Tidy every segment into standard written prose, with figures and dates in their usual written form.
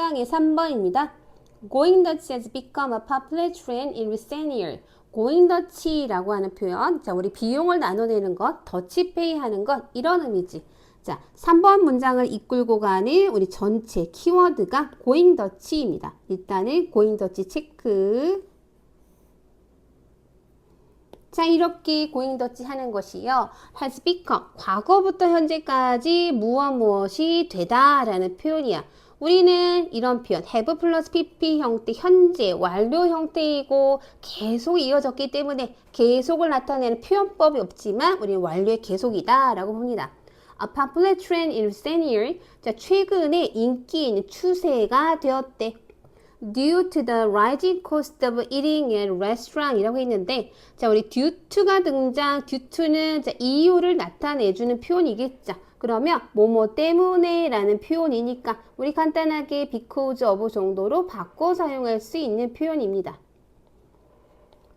8강의 3번입니다. Going Dutch has become a popular trend in recent years. Going Dutch라고 하는 표현. 자, 우리 비용을 나눠내는 것, 더치페이 하는 것, 이런 의미지. 자, 3번 문장을 이끌고 가는 우리 전체 키워드가 Going Dutch입니다. 일단은 Going Dutch 체크. 자, 이렇게 Going Dutch 하는 것이요. has become, 과거부터 현재까지 무엇이 되다라는 표현이야. 우리는 이런 표현 have 플러스 pp 형태, 현재, 완료 형태이고 계속 이어졌기 때문에 계속을 나타내는 표현법이 없지만 우리는 완료의 계속이다 라고 봅니다. A popular trend in recent years, 자, 최근에 인기 있는 추세가 되었대. Due to the rising cost of eating at restaurant 이라고 했는데, 자, 우리 due to가 등장, due to는 자, 이유를 나타내주는 표현이겠죠. 그러면 뭐뭐 때문에 라는 표현이니까 우리 간단하게 because of 정도로 바꿔 사용할 수 있는 표현입니다.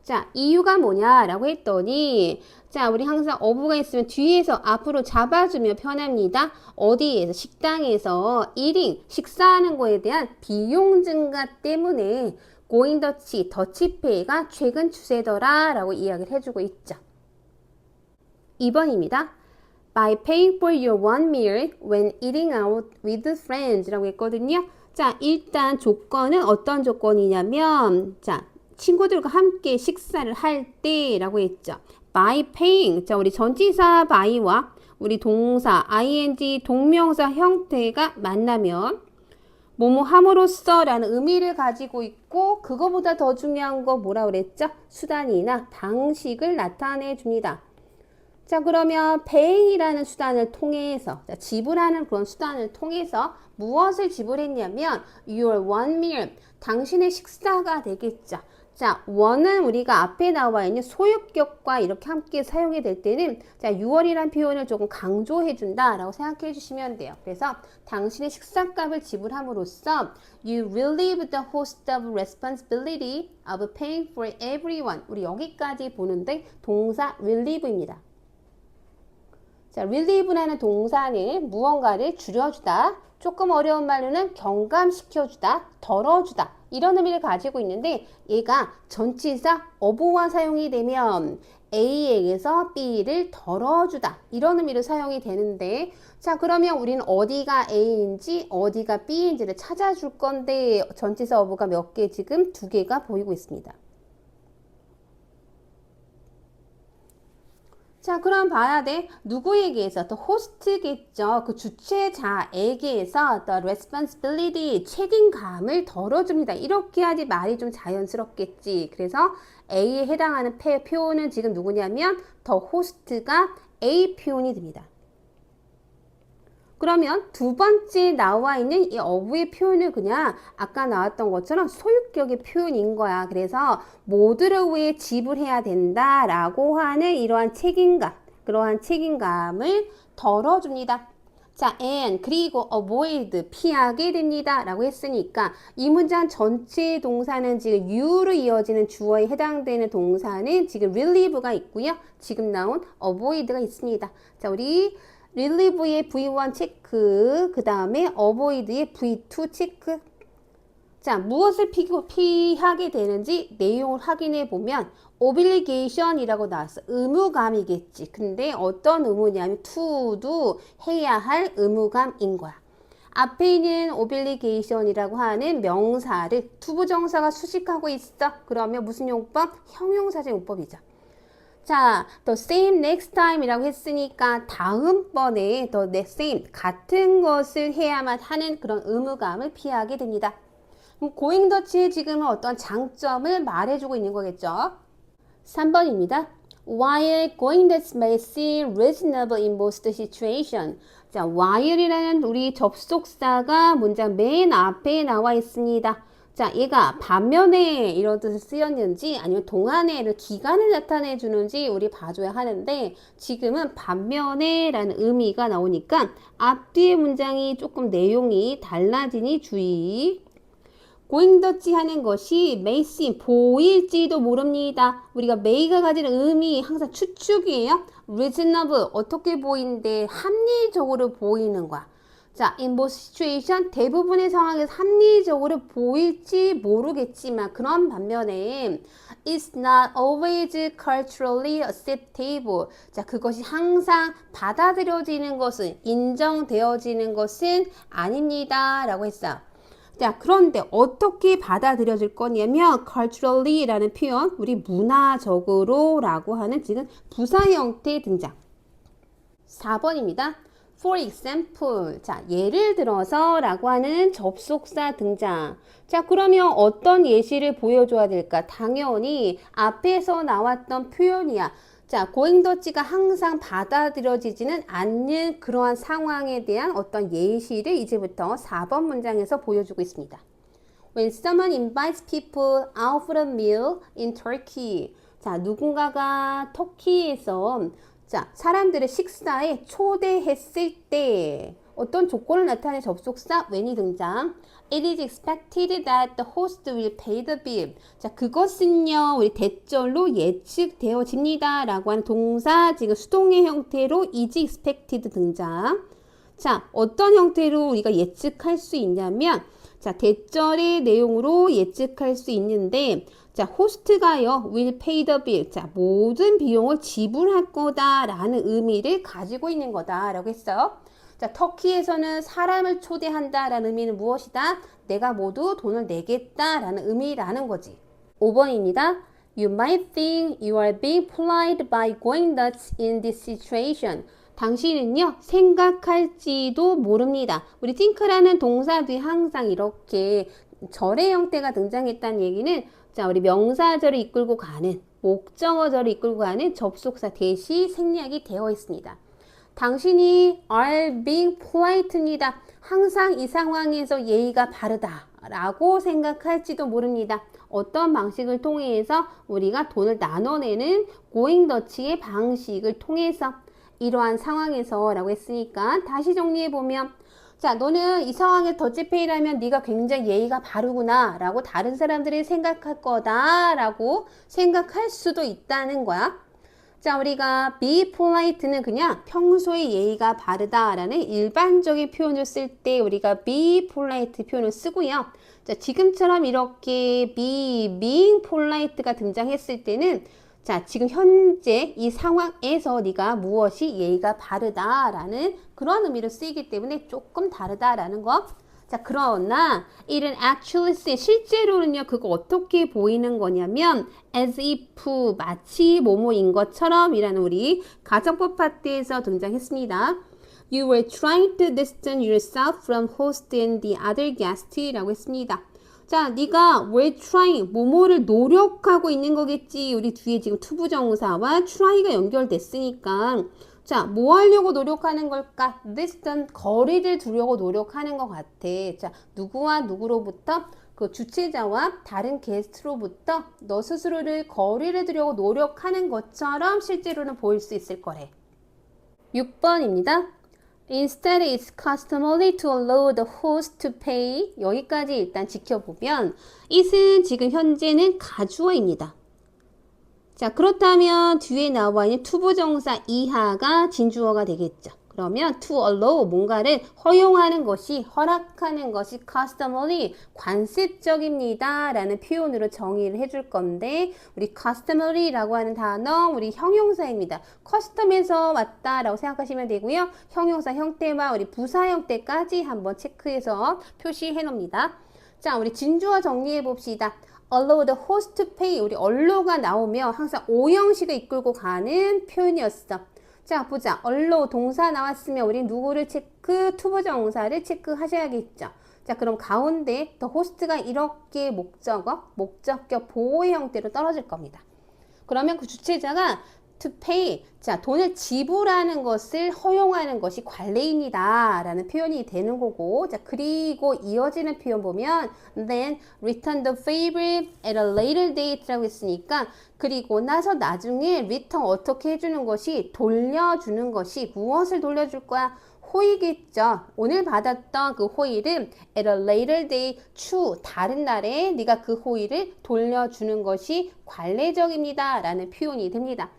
자, 이유가 뭐냐라고 했더니, 자, 우리 항상 of가 있으면 뒤에서 앞으로 잡아주면 편합니다. 어디에서? 식당에서 eating, 식사하는 거에 대한 비용 증가 때문에 going Dutch, 더치페이가 최근 추세더라 라고 이야기를 해주고 있죠. 2번입니다. By paying for your one meal when eating out with friends 라고 했거든요. 자, 일단 조건은 어떤 조건이냐면, 자, 친구들과 함께 식사를 할 때라고 했죠. By paying. 자, 우리 전치사 by와 우리 동사 ing 동명사 형태가 만나면 뭐뭐 함으로써 라는 의미를 가지고 있고, 그거보다 더 중요한 거 뭐라 그랬죠? 수단이나 방식을 나타내 줍니다. 자, 그러면 pay이라는 수단을 통해서, 자, 지불하는 그런 수단을 통해서 무엇을 지불했냐면 your one meal, 당신의 식사가 되겠죠. 자, one은 우리가 앞에 나와 있는 소유격과 이렇게 함께 사용이 될 때는, 자, your이란 표현을 조금 강조해 준다 라고 생각해 주시면 돼요. 그래서 당신의 식사값을 지불함으로써 you relieve the host of responsibility of paying for everyone. 우리 여기까지 보는데 동사 relieve입니다. 자, relieve라는 동사는 무언가를 줄여주다, 조금 어려운 말로는 경감시켜주다, 덜어주다, 이런 의미를 가지고 있는데, 얘가 전치사 of와 사용이 되면 A에게서 B를 덜어주다, 이런 의미로 사용이 되는데, 자, 그러면 우리는 어디가 A인지 어디가 B인지를 찾아줄 건데, 전치사 of가 몇 개? 지금 2개가 보이고 있습니다. 자, 그럼 봐야 돼. 누구에게서? The host겠죠. 그 주최자에게서 the responsibility, 책임감을 덜어줍니다. 이렇게 하지 말이 좀 자연스럽겠지. 그래서 A에 해당하는 표현은 지금 누구냐면 the host가 A 표현이 됩니다. 그러면 두 번째 나와 있는 이 of의 표현은 그냥 아까 나왔던 것처럼 소유격의 표현인 거야. 그래서 모두를 위해 지불해야 된다라고 하는 이러한 책임감, 그러한 책임감을 덜어줍니다. 자, and 그리고 avoid 피하게 됩니다 라고 했으니까 이 문장 전체 동사는 지금 you로 이어지는 주어에 해당되는 동사는 지금 relieve가 있고요. 지금 나온 avoid가 있습니다. 자, 우리 relieve의 V1 체크, 그 다음에 avoid의 V2 체크. 자, 무엇을 피하게 되는지 내용을 확인해 보면 obligation이라고 나왔어. 의무감이겠지. 근데 어떤 의무냐면 to도 해야 할 의무감인 거야. 앞에 있는 obligation이라고 하는 명사를 투부정사가 수식하고 있어. 그러면 무슨 용법? 형용사적 용법이죠. 자, the same next time 이라고 했으니까 다음번에 the same, 같은 것을 해야만 하는 그런 의무감을 피하게 됩니다. 그럼 going Dutch의 지금은 어떤 장점을 말해주고 있는 거겠죠? 3번입니다. While going Dutch may seem reasonable in most situations. 자, while이라는 우리 접속사가 문장 맨 앞에 나와 있습니다. 자, 얘가 반면에 이런 뜻을 쓰였는지 아니면 동안에를 기간을 나타내 주는지 우리 봐줘야 하는데, 지금은 반면에 라는 의미가 나오니까 앞뒤의 문장이 조금 내용이 달라지니 주의. going Dutch 하는 것이 may seem, 보일지도 모릅니다. 우리가 may가 가지는 의미 항상 추측이에요. reasonable, 어떻게 보이는데 합리적으로 보이는 거야. 자, in most situation 대부분의 상황에서 합리적으로 보일지 모르겠지만 그런 반면에 it's not always culturally acceptable. 자, 그것이 항상 받아들여지는 것은 인정되어지는 것은 아닙니다. 라고 했어요. 자, 그런데 어떻게 받아들여질 거냐면 culturally라는 표현, 우리 문화적으로 라고 하는 지금 부사 형태의 등장. 4번입니다. For example, 자, 예를 들어서 라고 하는 접속사 등장. 자, 그러면 어떤 예시를 보여줘야 될까? 당연히 앞에서 나왔던 표현이야. 자, going 더치가 항상 받아들여지지는 않는 그러한 상황에 대한 어떤 예시를 이제부터 4번 문장에서 보여주고 있습니다. When someone invites people out for a meal in Turkey. 자, 누군가가 터키에서 자, 사람들의 식사에 초대했을 때 어떤 조건을 나타내는 접속사 when이 등장. It is expected that the host will pay the bill. 자, 그것은요, 우리 대절로 예측되어집니다. 라고 하는 동사, 지금 수동의 형태로 is expected 등장. 자, 어떤 형태로 우리가 예측할 수 있냐면, 자, 대절의 내용으로 예측할 수 있는데, 자, 호스트가요, will pay the bill. 자, 모든 비용을 지불할 거다라는 의미를 가지고 있는 거다라고 했어요. 자, 터키에서는 사람을 초대한다라는 의미는 무엇이다? 내가 모두 돈을 내겠다라는 의미라는 거지. 5번입니다. You might think you are being polite by going nuts in this situation. 당신은요, 생각할지도 모릅니다. 우리 think라는 동사 뒤에 항상 이렇게 절의 형태가 등장했다는 얘기는 자, 우리 명사절을 이끌고 가는, 목적어절을 이끌고 가는 접속사 대시 생략이 되어 있습니다. 당신이 are being polite입니다. 항상 이 상황에서 예의가 바르다 라고 생각할지도 모릅니다. 어떤 방식을 통해서 우리가 돈을 나눠내는 going Dutch의 방식을 통해서 이러한 상황에서 라고 했으니까 다시 정리해보면 자, 너는 이 상황에 더치페이라면 네가 굉장히 예의가 바르구나 라고 다른 사람들이 생각할 거다 라고 생각할 수도 있다는 거야. 자, 우리가 be polite는 그냥 평소에 예의가 바르다라는 일반적인 표현을 쓸 때 우리가 be polite 표현을 쓰고요. 자, 지금처럼 이렇게 be being polite가 등장했을 때는 자, 지금 현재 이 상황에서 네가 무엇이 예의가 바르다라는 그런 의미로 쓰이기 때문에 조금 다르다라는 거. 자, 그러나 it is actually say, 실제로는요, 그거 어떻게 보이는 거냐면 as if, 마치 뭐뭐인 것처럼 이라는 우리 가정법 파트에서 등장했습니다. You were trying to distance yourself from host and the other guest 라고 했습니다. 자, 네가 were trying, 뭐뭐를 노력하고 있는 거겠지. 우리 뒤에 지금 투부정사와 try가 연결됐으니까 자, 뭐 하려고 노력하는 걸까? distance, 거리를 두려고 노력하는 것 같아. 자, 누구와 누구로부터? 그 주체자와 다른 게스트로부터 너 스스로를 거리를 두려고 노력하는 것처럼 실제로는 보일 수 있을 거래. 6번입니다. Instead, it's customary to allow the host to pay. 여기까지 일단 지켜보면 it은 지금 현재는 가주어입니다. 자, 그렇다면 뒤에 나와 있는 투부정사 이하가 진주어가 되겠죠. 그러면 to allow, 뭔가를 허용하는 것이, 허락하는 것이 customary, 관습적입니다 라는 표현으로 정의를 해줄 건데 우리 customary라고 하는 단어 우리 형용사입니다. custom에서 왔다라고 생각하시면 되고요. 형용사 형태와 우리 부사 형태까지 한번 체크해서 표시해 놓습니다. 자, 우리 진주어 정리해 봅시다. allow the host to pay, 우리 allow가 나오면 항상 오형식을 이끌고 가는 표현이었어. 자, 보자. allow 동사 나왔으면 우리 누구를 체크? 투부정사를 체크하셔야겠죠. 자, 그럼 가운데 the host가 이렇게 목적격 보호의 형태로 떨어질 겁니다. 그러면 그 주체자가 to pay, 자, 돈을 지불하는 것을 허용하는 것이 관례입니다 라는 표현이 되는 거고, 자, 그리고 이어지는 표현 보면 then return the favor at a later date 라고 했으니까 그리고 나서 나중에 return 어떻게 해주는 것이, 돌려주는 것이, 무엇을 돌려줄 거야? 호의겠죠. 오늘 받았던 그 호의를 at a later day, 추, 다른 날에 네가 그 호의를 돌려주는 것이 관례적입니다 라는 표현이 됩니다.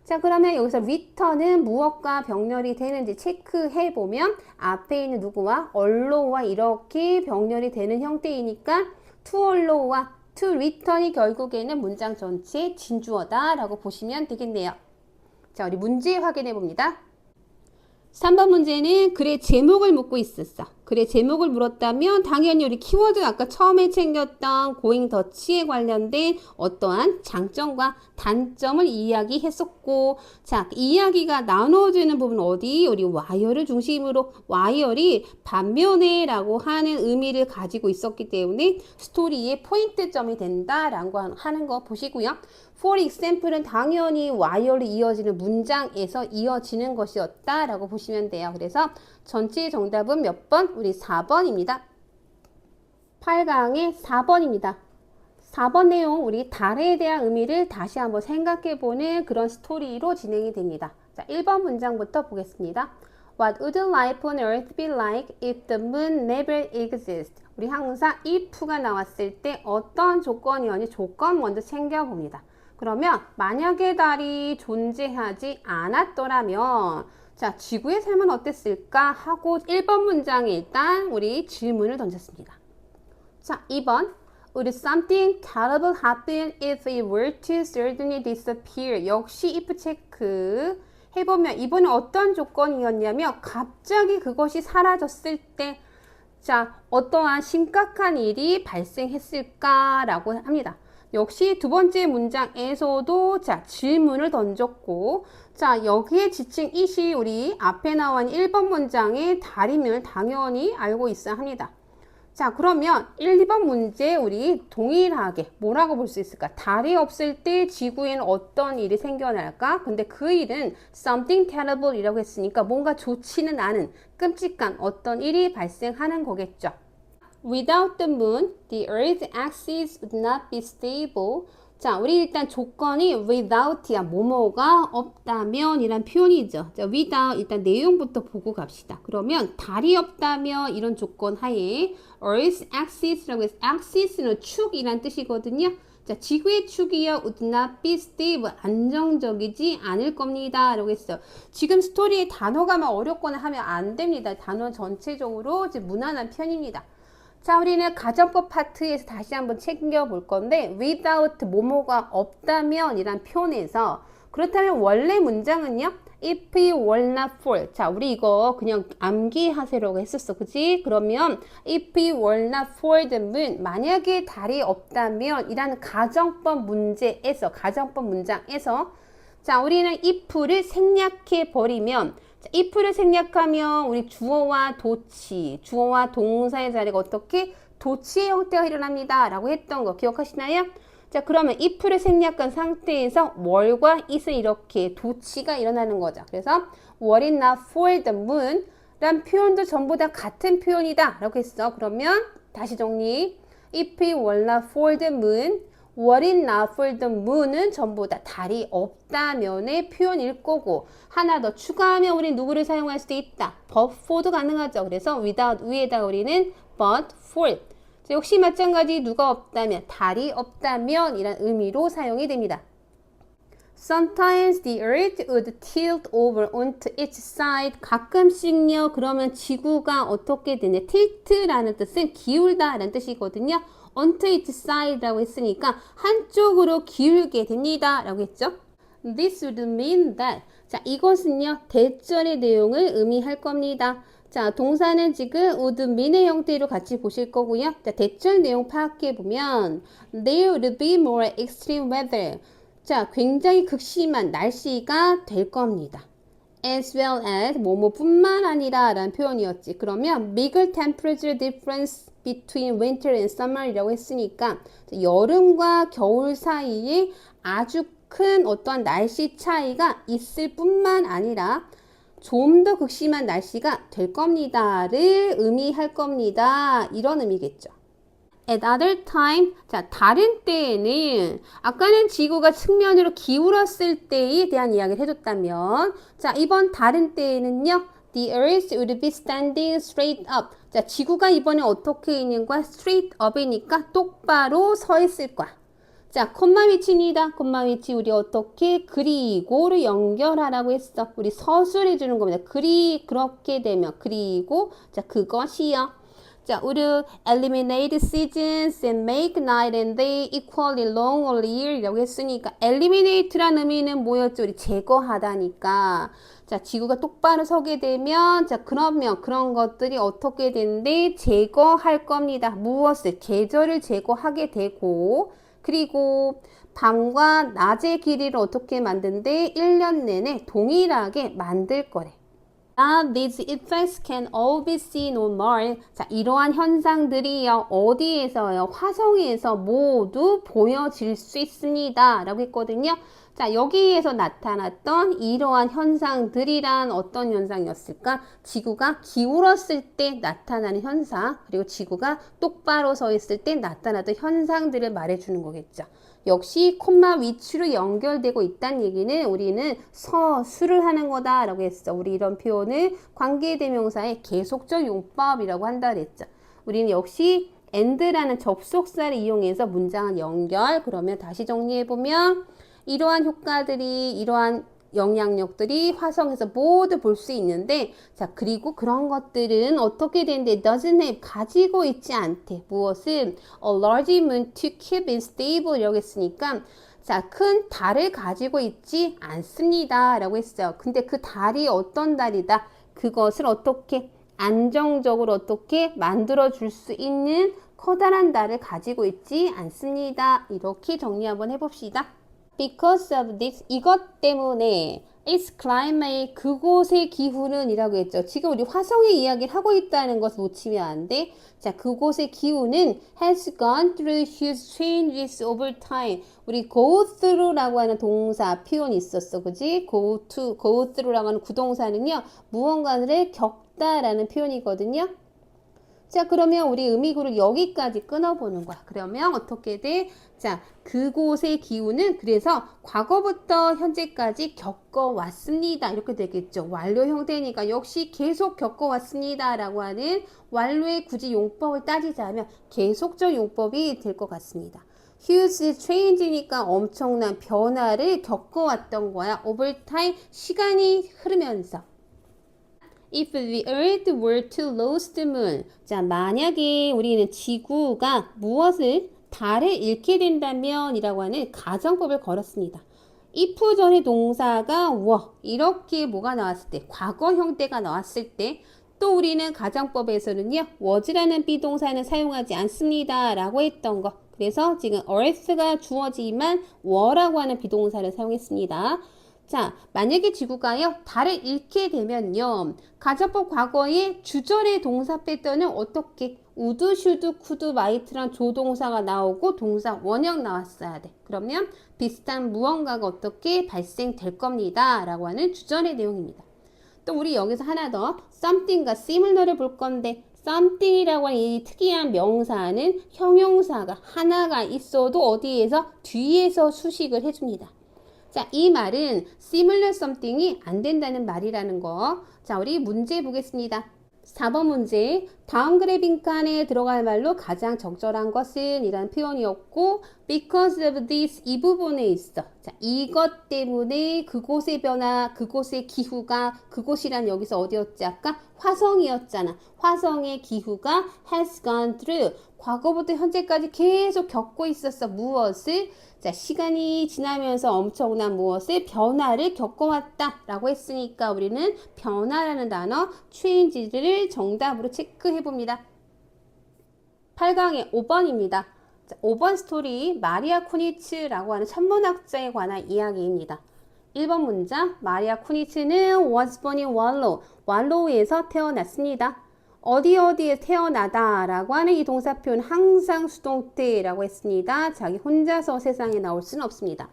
자, 그러면 여기서 return은 무엇과 병렬이 되는지 체크해 보면 앞에 있는 누구와 allow와 이렇게 병렬이 되는 형태이니까 to allow와 to return이 결국에는 문장 전체의 진주어다 라고 보시면 되겠네요. 자, 우리 문제 확인해 봅니다. 3번 문제는 글의 제목을 묻고 있었어. 글의 제목을 물었다면 당연히 우리 키워드 아까 처음에 챙겼던 고잉 더치에 관련된 어떠한 장점과 단점을 이야기했었고, 자, 이야기가 나눠지는 부분 어디? 우리 와이어를 중심으로 와이어리 반면에라고 하는 의미를 가지고 있었기 때문에 스토리의 포인트점이 된다라고 하는 거 보시고요. For example은 당연히 와이어로 이어지는 문장에서 이어지는 것이었다라고 보시면 돼요. 그래서 전체 정답은 몇 번? 우리 4번입니다. 8강의 4번입니다. 4번 내용 우리 달에 대한 의미를 다시 한번 생각해보는 그런 스토리로 진행이 됩니다. 자, 1번 문장부터 보겠습니다. What would life on earth be like if the moon never exists? 우리 항상 if가 나왔을 때 어떤 조건이었니? 조건 먼저 챙겨봅니다. 그러면 만약에 달이 존재하지 않았더라면 자, 지구의 삶은 어땠을까 하고 1번 문장에 일단 우리 질문을 던졌습니다. 자, 2번 Would something terrible happen if it were to suddenly disappear? 역시 if 체크 해보면 이번에 어떤 조건이었냐면 갑자기 그것이 사라졌을 때 자, 어떠한 심각한 일이 발생했을까라고 합니다. 역시 두 번째 문장에서도 자, 질문을 던졌고 자, 여기에 지칭 it이 우리 앞에 나온 1번 문장의 달임을 당연히 알고 있어야 합니다. 자, 그러면 1, 2번 문제 우리 동일하게 뭐라고 볼 수 있을까? 달이 없을 때 지구에는 어떤 일이 생겨날까? 근데 그 일은 something terrible 이라고 했으니까 뭔가 좋지는 않은 끔찍한 어떤 일이 발생하는 거겠죠. Without the moon, the earth's axis would not be stable. 자, 우리 일단 조건이 without이야. 뭐뭐가 없다면 이란 표현이죠. 자, without 일단 내용부터 보고 갑시다. 그러면 달이 없다면 이런 조건 하에 earth's axis라고 해서 axis는 축이란 뜻이거든요. 자, 지구의 축이요. would not be stable. 안정적이지 않을 겁니다. 라고 했어요. 지금 스토리에 단어가 막 어렵거나 하면 안 됩니다. 단어 전체적으로 이제 무난한 편입니다. 자, 우리는 가정법 파트에서 다시 한번 챙겨볼 건데 without 뭐뭐가 없다면 이란 표현에서 그렇다면 원래 문장은요. if it were not for 자, 우리 이거 그냥 암기하세요라고 했었어. 그치? 그러면 if it were not for the moon 만약에 달이 없다면 이라는 가정법 문제에서 가정법 문장에서 자, 우리는 if를 생략해 버리면 if를 생략하면 우리 주어와 도치, 주어와 동사의 자리가 어떻게? 도치의 형태가 일어납니다. 라고 했던 거 기억하시나요? 자, 그러면 if를 생략한 상태에서 were과 is은 이렇게 도치가 일어나는 거죠. 그래서 were it not for the moon 란 표현도 전부 다 같은 표현이다. 라고 했어. 그러면 다시 정리. If it were not for the moon Were it not for the moon은 전부 다 달이 없다면의 표현일 거고 하나 더 추가하면 우리 누구를 사용할 수도 있다. but for도 가능하죠. 그래서 without 위에다 우리는 but for 자, 역시 마찬가지 누가 없다면 달이 없다면 이란 의미로 사용이 됩니다. Sometimes the earth would tilt over onto its side. 가끔씩요. 그러면 지구가 어떻게 되냐. tilt라는 뜻은 기울다 라는 뜻이거든요. onto its side라고 했으니까 한쪽으로 기울게 됩니다. 라고 했죠. This would mean that. 자, 이것은요. 대절의 내용을 의미할 겁니다. 자, 동사는 지금 would mean의 형태로 같이 보실 거고요. 자, 대절 내용 파악해 보면 There would be more extreme weather. 자, 굉장히 극심한 날씨가 될 겁니다. As well as 뭐뭐뿐만 아니라 라는 표현이었지. 그러면 bigger temperature difference between winter and summer 이라고 했으니까 여름과 겨울 사이에 아주 큰 어떤 날씨 차이가 있을 뿐만 아니라 좀 더 극심한 날씨가 될 겁니다를 의미할 겁니다. 이런 의미겠죠. At other time, 자, 다른 때에는 아까는 지구가 측면으로 기울었을 때에 대한 이야기를 해줬다면 자, 이번 다른 때에는요. The earth would be standing straight up. 자, 지구가 이번에 어떻게 있는 거야? straight up이니까 똑바로 서 있을 거야. 자, 콤마 위치입니다. 콤마 위치 우리 어떻게 그리고를 연결하라고 했어. 우리 서술해 주는 겁니다. 그렇게 되면 그리고 자, 그것이요. 자, 우리 eliminate seasons and make night and day equally long or year 이라고 했으니까 eliminate란 의미는 뭐였죠? 우리 제거하다니까. 자, 지구가 똑바로 서게 되면 자, 그러면 그런 것들이 어떻게 되는데 제거할 겁니다. 무엇을? 계절을 제거하게 되고 그리고 밤과 낮의 길이를 어떻게 만든대? 1년 내내 동일하게 만들 거래. These effects can all be seen on Mars. 자, 이러한 현상들이요. 어디에서요? 화성에서 모두 보여질 수 있습니다. 라고 했거든요. 자, 여기에서 나타났던 이러한 현상들이란 어떤 현상이었을까? 지구가 기울었을 때 나타나는 현상, 그리고 지구가 똑바로 서 있을 때 나타나던 현상들을 말해주는 거겠죠. 역시 콤마 위치로 연결되고 있다는 얘기는 우리는 서술을 하는 거다라고 했어. 우리 이런 표현을 관계대명사의 계속적 용법이라고 한다 그랬죠. 우리는 역시 and라는 접속사를 이용해서 문장을 연결. 그러면 다시 정리해보면 이러한 효과들이 이러한 영향력들이 화성에서 모두 볼 수 있는데 자 그리고 그런 것들은 어떻게 되는데 doesn't have 가지고 있지 않대. 무엇은 a large moon to keep it stable 이라고 했으니까 자 큰 달을 가지고 있지 않습니다 라고 했어요. 근데 그 달이 어떤 달이다? 그것을 어떻게 안정적으로 어떻게 만들어 줄 수 있는 커다란 달을 가지고 있지 않습니다. 이렇게 정리 한번 해봅시다. Because of this, 이것 때문에 its climate, 그곳의 기후는 이라고 했죠. 지금 우리 화성의 이야기를 하고 있다는 것을 놓치면 안 돼. 자, 그곳의 기후는 has gone through huge changes over time. 우리 go through라고 하는 동사 표현이 있었어. 그지? go through라고 하는 구동사는요. 무언가를 겪다라는 표현이거든요. 자, 그러면 우리 의미구를 여기까지 끊어보는 거야. 그러면 어떻게 돼? 자, 그곳의 기후는 그래서 과거부터 현재까지 겪어왔습니다. 이렇게 되겠죠. 완료 형태니까 역시 계속 겪어왔습니다. 라고 하는 완료의 굳이 용법을 따지자면 계속적 용법이 될 것 같습니다. huge change니까 엄청난 변화를 겪어왔던 거야. over time, 시간이 흐르면서. If the earth were to lose the moon. 자, 만약에 우리는 지구가 무엇을 달을 잃게 된다면 이라고 하는 가정법을 걸었습니다. if 전의 동사가 이렇게 뭐가 나왔을 때 과거 형태가 나왔을 때 또 우리는 가정법에서는요 was라는 비동사는 사용하지 않습니다 라고 했던 거. 그래서 지금 earth가 주어지만 were라고 하는 비동사를 사용했습니다. 자, 만약에 지구가요, 달을 잃게 되면요, 가정법 과거에 주절의 동사 패턴은 어떻게? 우드, 슈드, 쿠드, 마이트란 조동사가 나오고 동사 원형 나왔어야 돼. 그러면 비슷한 무언가가 어떻게 발생될 겁니다. 라고 하는 주절의 내용입니다. 또 우리 여기서 하나 더 something과 similar를 볼 건데 something이라고 하는 이 특이한 명사는 형용사가 하나가 있어도 어디에서? 뒤에서 수식을 해줍니다. 자, 이 말은 similar something이 안 된다는 말이라는 거. 자, 우리 문제 보겠습니다. 4번 문제. 다음 그래핑 칸에 들어갈 말로 가장 적절한 것은 이란 표현이었고 because of this 이 부분에 있어. 자, 이것 때문에 그곳의 변화, 그곳의 기후가 그곳이란 여기서 어디였지? 아까 화성이었잖아. 화성의 기후가 has gone through 과거부터 현재까지 계속 겪고 있었어. 무엇을? 자, 시간이 지나면서 엄청난 무엇을 변화를 겪어왔다 라고 했으니까 우리는 변화라는 단어 change를 정답으로 체크해 봅니다. 8강의 5번입니다. 자, 5번 스토리 마리아 쿠니츠라고 하는 천문학자에 관한 이야기입니다. 1번 문장 마리아 쿠니츠는 was born in Wallow, 왈로우에서 태어났습니다. 어디에 태어나다 라고 하는 이 동사 표현 항상 수동태라고 했습니다. 자기 혼자서 세상에 나올 수는 없습니다.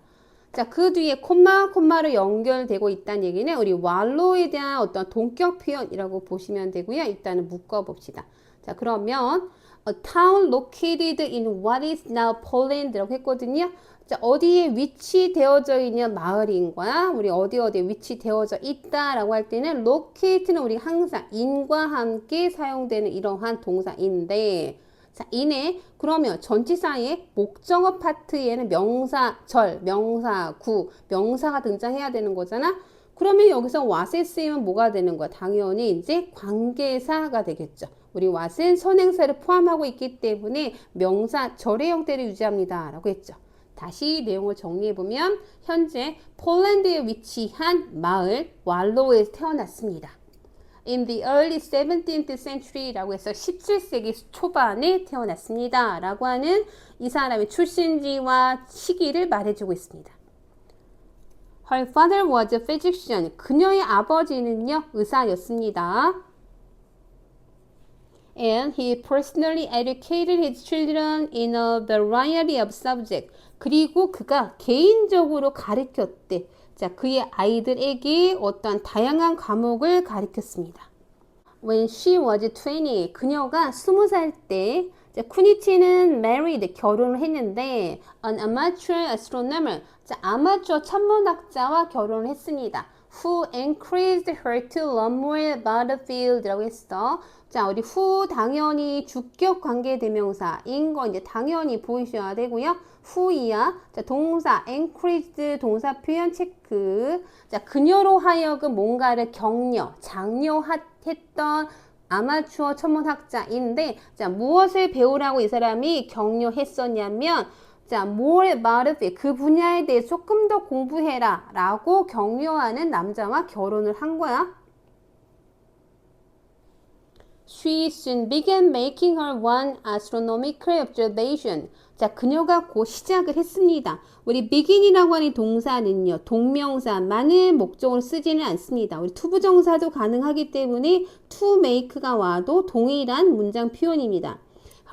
자, 그 뒤에 콤마로 연결되고 있다는 얘기는 우리 왈로에 대한 어떤 동격 표현이라고 보시면 되고요. 일단은 묶어봅시다. 자, 그러면 a town located in what is now Poland라고 했거든요. 자, 어디에 위치되어져 있는 마을인 거야. 우리 어디에 위치되어져 있다라고 할 때는 locate는 우리 항상 in과 함께 사용되는 이러한 동사인데 자, 이내 그러면 전치사의 목적어 파트에는 명사, 절, 명사, 구, 명사가 등장해야 되는 거잖아. 그러면 여기서 what에 쓰이면 뭐가 되는 거야? 당연히 이제 관계사가 되겠죠. 우리 what은 선행사를 포함하고 있기 때문에 명사, 절의 형태를 유지합니다. 라고 했죠. 다시 내용을 정리해보면 현재 폴란드에 위치한 마을 왈로에서 태어났습니다. In the early 17th century라고 해서 17세기 초반에 태어났습니다. 라고 하는 이 사람의 출신지와 시기를 말해주고 있습니다. Her father was a physician. 그녀의 아버지는요, 의사였습니다. And he personally educated his children in a variety of subjects. 그리고 그가 개인적으로 가르쳤대. 자, 그의 아이들에게 어떤 다양한 과목을 가르쳤습니다. When she was 20, 그녀가 20살 때 쿠니치는 married, 결혼을 했는데 an amateur astronomer, 자, 아마추어 천문학자와 결혼을 했습니다. Who encouraged her to learn more about the field라고 했어. 자, 우리 who 당연히 주격 관계 대명사인 거 이제 당연히 보이셔야 되고요. who이야. 자, 동사 encouraged 동사 표현 체크. 자, 그녀로 하여금 뭔가를 격려, 장려했던 아마추어 천문학자인데, 자, 무엇을 배우라고 이 사람이 격려했었냐면, 자, more about it, 그 분야에 대해 조금 더 공부해라 라고 격려하는 남자와 결혼을 한 거야. She soon began making her one astronomical observation. 자, 그녀가 곧 시작을 했습니다. 우리 begin이라고 하는 동사는요, 동명사만을 목적으로 쓰지는 않습니다. 우리 투부정사도 가능하기 때문에 to make가 와도 동일한 문장 표현입니다.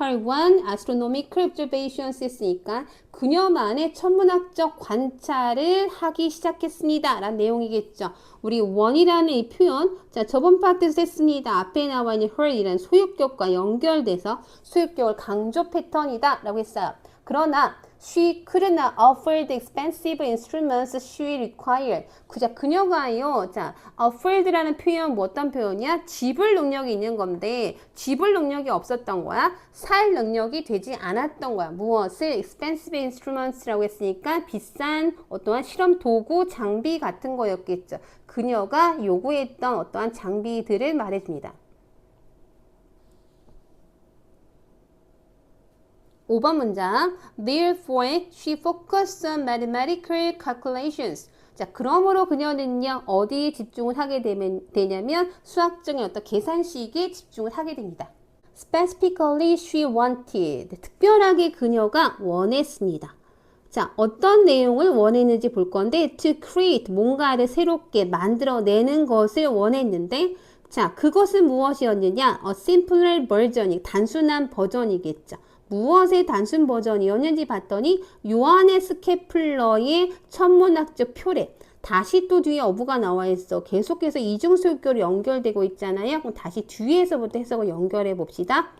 Her one astronomical observations 했으니까 그녀만의 천문학적 관찰을 하기 시작했습니다. 라는 내용이겠죠. 우리 one이라는 이 표현, 자, 저번 파트에서 했습니다. 앞에 나와 있는 her이라는 소유격과 연결돼서 소유격을 강조 패턴이다. 라고 했어요. 그러나 she could not afford the expensive instruments she required. 그녀가요, 자, afford라는 표현, 뭐 어떤 표현이야? 지불 능력이 있는 건데, 지불 능력이 없었던 거야? 살 능력이 되지 않았던 거야. 무엇을? expensive instruments라고 했으니까 비싼 어떠한 실험 도구, 장비 같은 거였겠죠. 그녀가 요구했던 어떠한 장비들을 말해줍니다. 5번 문장. Therefore, she focused on mathematical calculations. 자, 그러므로 그녀는요, 어디에 집중을 하게 되냐면 수학적인 어떤 계산식에 집중을 하게 됩니다. Specifically, she wanted. 특별하게 그녀가 원했습니다. 자, 어떤 내용을 원했는지 볼 건데, to create, 뭔가를 새롭게 만들어내는 것을 원했는데, 자, 그것은 무엇이었느냐? A simpler version, 단순한 버전이겠죠. 무엇의 단순 버전이었는지 봤더니 요하네스 케플러의 천문학적 표례. 다시 또 뒤에 어부가 나와 있어. 계속해서 이중소유격으로 연결되고 있잖아요. 그럼 다시 뒤에서부터 해석을 연결해 봅시다.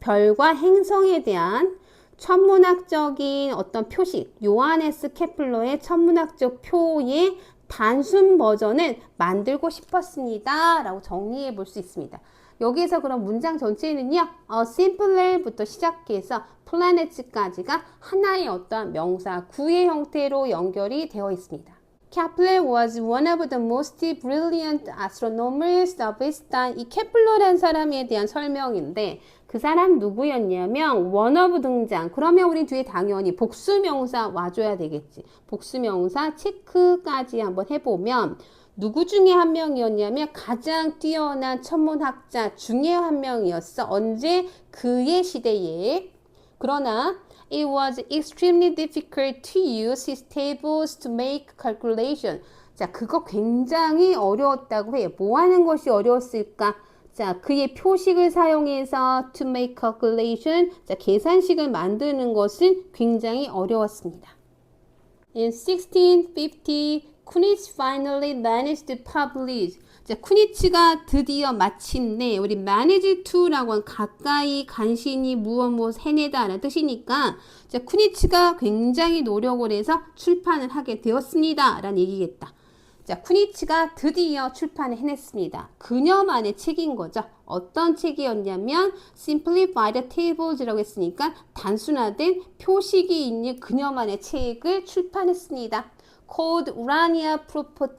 별과 행성에 대한 천문학적인 어떤 표식, 요하네스 케플러의 천문학적 표의 단순 버전을 만들고 싶었습니다. 라고 정리해 볼 수 있습니다. 여기에서 그럼 문장 전체는요, simpler부터 시작해서 planets까지가 하나의 어떤 명사, 구의 형태로 연결이 되어 있습니다. Kepler was one of the most brilliant astronomers of his time. 이 케플러라는 사람에 대한 설명인데 그 사람 누구였냐면 one of 등장. 그러면 우리 뒤에 당연히 복수명사 와줘야 되겠지. 복수명사 체크까지 한번 해보면 누구 중에 한 명이었냐면 가장 뛰어난 천문학자 중에 한 명이었어. 언제? 그의 시대에. 그러나 it was extremely difficult to use his tables to make calculation. 자, 그거 굉장히 어려웠다고 해. 뭐 하는 것이 어려웠을까? 자, 그의 표식을 사용해서 to make calculation, 자, 계산식을 만드는 것은 굉장히 어려웠습니다. In 1650, 쿠니치 finally managed to publish. 자, 쿠니치가 드디어 마침내 우리 manage to라고 한 가까이 간신히 무엇 해내다 라는 뜻이니까 자, 쿠니치가 굉장히 노력을 해서 출판을 하게 되었습니다 라는 얘기겠다. 자, 쿠니치가 드디어 출판을 해냈습니다. 그녀만의 책인 거죠. 어떤 책이었냐면 Simplified Tables이라고 했으니까 단순화된 표식이 있는 그녀만의 책을 출판했습니다. called Urania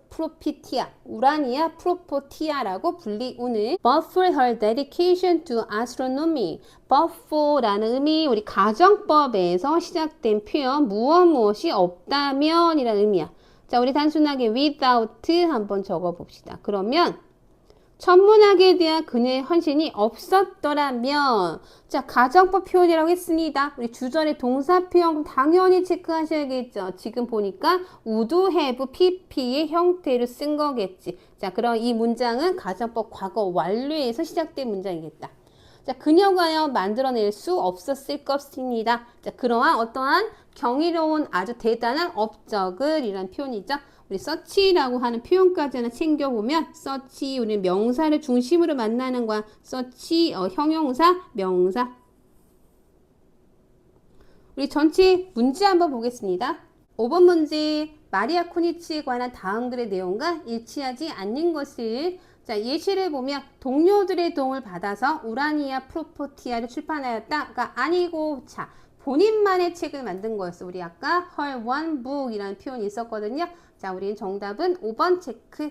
Propitia, Urania Propitia라고 불리우는 But for her dedication to astronomy, but for라는 의미, 우리 가정법에서 시작된 표현 무엇이 없다면 이라는 의미야. 자, 우리 단순하게 without 한번 적어봅시다. 그러면 천문학에 대한 그녀의 헌신이 없었더라면, 자, 가정법 표현이라고 했습니다. 우리 주절의 동사 표현 당연히 체크하셔야겠죠. 지금 보니까 would have pp의 형태로 쓴 거겠지. 자, 그럼 이 문장은 가정법 과거 완료에서 시작된 문장이겠다. 자, 그녀가요 만들어낼 수 없었을 것입니다. 자, 그러한 어떠한 경이로운 아주 대단한 업적을 이란 표현이죠. 우리 search라고 하는 표현까지 하나 챙겨보면 search 우리 명사를 중심으로 만나는 거야. search 형용사 명사. 우리 전체 문제 한번 보겠습니다. 5번 문제 마리아 쿠니치에 관한 다음 글의 내용과 일치하지 않는 것을 자, 예시를 보면 동료들의 도움을 받아서 우라니아 프로포티아를 출판하였다가 아니고 자 본인만의 책을 만든 거였어. 우리 아까 her one book이라는 표현이 있었거든요. 자, 우리는 정답은 5번 체크.